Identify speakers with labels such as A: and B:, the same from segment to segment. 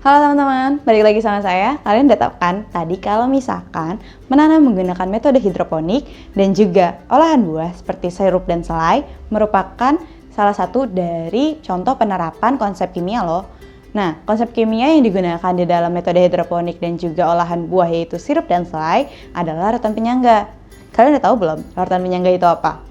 A: Halo teman-teman, balik lagi sama saya. Kalian udah tahu kan tadi kalau misalkan menanam menggunakan metode hidroponik dan juga olahan buah seperti sirup dan selai merupakan salah satu dari contoh penerapan konsep kimia loh. Nah, konsep kimia yang digunakan di dalam metode hidroponik dan juga olahan buah yaitu sirup dan selai adalah larutan penyangga. Kalian udah tahu belum larutan penyangga itu apa?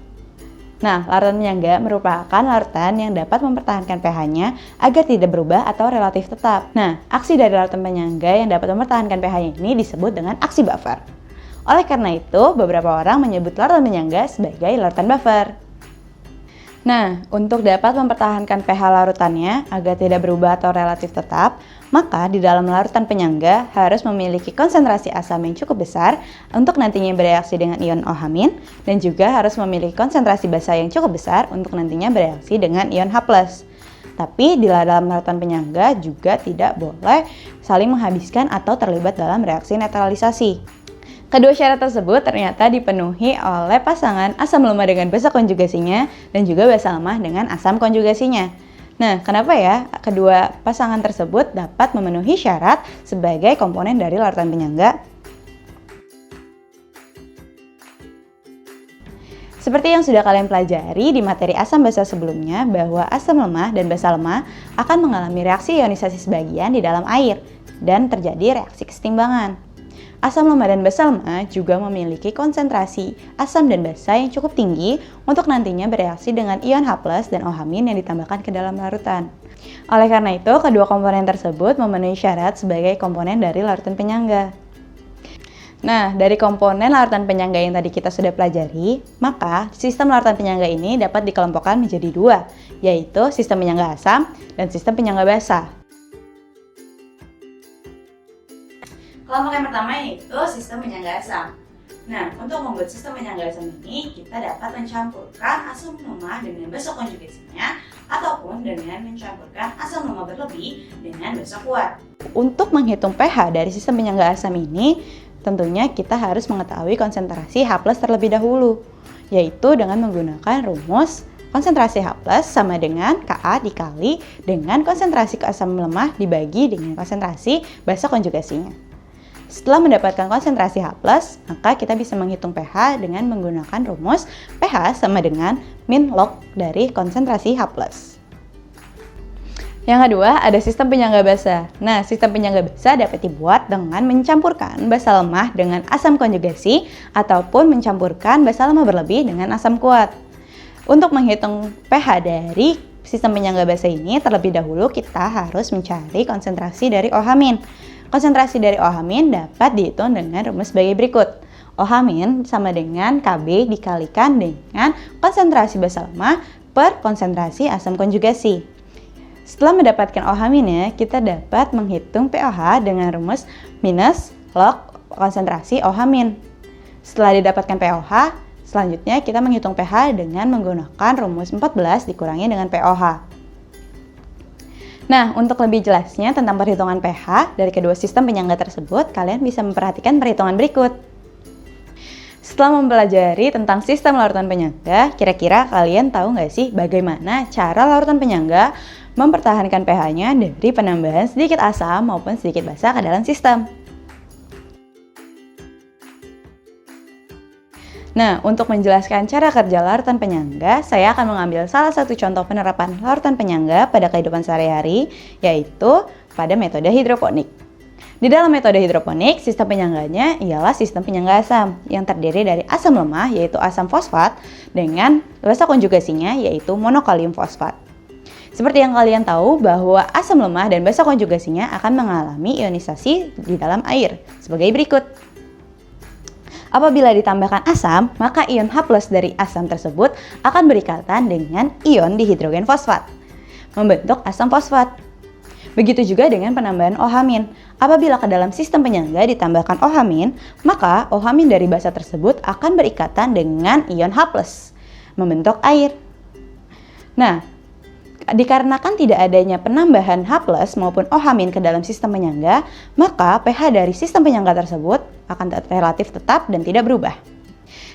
A: Nah, larutan penyangga merupakan larutan yang dapat mempertahankan pH-nya agar tidak berubah atau relatif tetap. Nah, aksi dari larutan penyangga yang dapat mempertahankan pH-nya ini disebut dengan aksi buffer. Oleh karena itu, beberapa orang menyebut larutan penyangga sebagai larutan buffer. Nah, untuk dapat mempertahankan pH larutannya agar tidak berubah atau relatif tetap, maka di dalam larutan penyangga harus memiliki konsentrasi asam yang cukup besar untuk nantinya bereaksi dengan ion OH- dan juga harus memiliki konsentrasi basa yang cukup besar untuk nantinya bereaksi dengan ion H+. Tapi di dalam larutan penyangga juga tidak boleh saling menghabiskan atau terlibat dalam reaksi netralisasi. Kedua syarat tersebut ternyata dipenuhi oleh pasangan asam lemah dengan basa konjugasinya dan juga basa lemah dengan asam konjugasinya. Nah, kenapa ya kedua pasangan tersebut dapat memenuhi syarat sebagai komponen dari larutan penyangga? Seperti yang sudah kalian pelajari di materi asam basa sebelumnya bahwa asam lemah dan basa lemah akan mengalami reaksi ionisasi sebagian di dalam air dan terjadi reaksi kesetimbangan. Asam lemah dan basa lemah juga memiliki konsentrasi asam dan basa yang cukup tinggi untuk nantinya bereaksi dengan ion H+ dan OH- yang ditambahkan ke dalam larutan. Oleh karena itu, kedua komponen tersebut memenuhi syarat sebagai komponen dari larutan penyangga. Nah, dari komponen larutan penyangga yang tadi kita sudah pelajari, maka sistem larutan penyangga ini dapat dikelompokkan menjadi dua, yaitu sistem penyangga asam dan sistem penyangga basa. Kelompok yang pertama yaitu sistem penyangga asam. Nah, untuk membuat sistem penyangga asam ini, kita dapat mencampurkan asam lemah dengan basa konjugasinya ataupun dengan mencampurkan asam lemah berlebih dengan basa kuat. Untuk menghitung pH dari sistem penyangga asam ini, tentunya kita harus mengetahui konsentrasi H+ terlebih dahulu, yaitu dengan menggunakan rumus konsentrasi H+ sama dengan Ka dikali dengan konsentrasi asam lemah dibagi dengan konsentrasi basa konjugasinya. Setelah mendapatkan konsentrasi H+, maka kita bisa menghitung pH dengan menggunakan rumus pH sama dengan min log dari konsentrasi H+. Yang kedua, ada sistem penyangga basa. Nah, sistem penyangga basa dapat dibuat dengan mencampurkan basa lemah dengan asam konjugasi ataupun mencampurkan basa lemah berlebih dengan asam kuat. Untuk menghitung pH dari sistem penyangga basa ini, terlebih dahulu kita harus mencari konsentrasi dari OH-. Konsentrasi dari OH- dapat dihitung dengan rumus sebagai berikut. OH- sama dengan Kb dikalikan dengan konsentrasi basa lemah per konsentrasi asam konjugasi. Setelah mendapatkan OH-nya, kita dapat menghitung pOH dengan rumus minus log konsentrasi OH-. Setelah didapatkan pOH, selanjutnya kita menghitung pH dengan menggunakan rumus 14 dikurangi dengan pOH. Nah, untuk lebih jelasnya tentang perhitungan pH dari kedua sistem penyangga tersebut, kalian bisa memperhatikan perhitungan berikut. Setelah mempelajari tentang sistem larutan penyangga, kira-kira kalian tahu nggak sih bagaimana cara larutan penyangga mempertahankan pH-nya dari penambahan sedikit asam maupun sedikit basa ke dalam sistem? Nah, untuk menjelaskan cara kerja larutan penyangga, saya akan mengambil salah satu contoh penerapan larutan penyangga pada kehidupan sehari-hari, yaitu pada metode hidroponik. Di dalam metode hidroponik, sistem penyangganya ialah sistem penyangga asam, yang terdiri dari asam lemah, yaitu asam fosfat, dengan basa konjugasinya, yaitu monokalium fosfat. Seperti yang kalian tahu bahwa asam lemah dan basa konjugasinya akan mengalami ionisasi di dalam air, sebagai berikut. Apabila ditambahkan asam, maka ion H+ dari asam tersebut akan berikatan dengan ion dihidrogen fosfat, membentuk asam fosfat. Begitu juga dengan penambahan OH-. Apabila ke dalam sistem penyangga ditambahkan OH-, maka OH- dari basa tersebut akan berikatan dengan ion H+, membentuk air. Nah, dikarenakan tidak adanya penambahan H+ maupun OH- ke dalam sistem penyangga, maka pH dari sistem penyangga tersebut akan relatif tetap dan tidak berubah.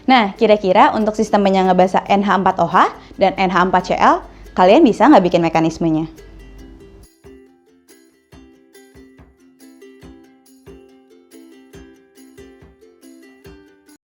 A: Nah, kira-kira untuk sistem penyangga basa NH4OH dan NH4Cl, kalian bisa nggak bikin mekanismenya?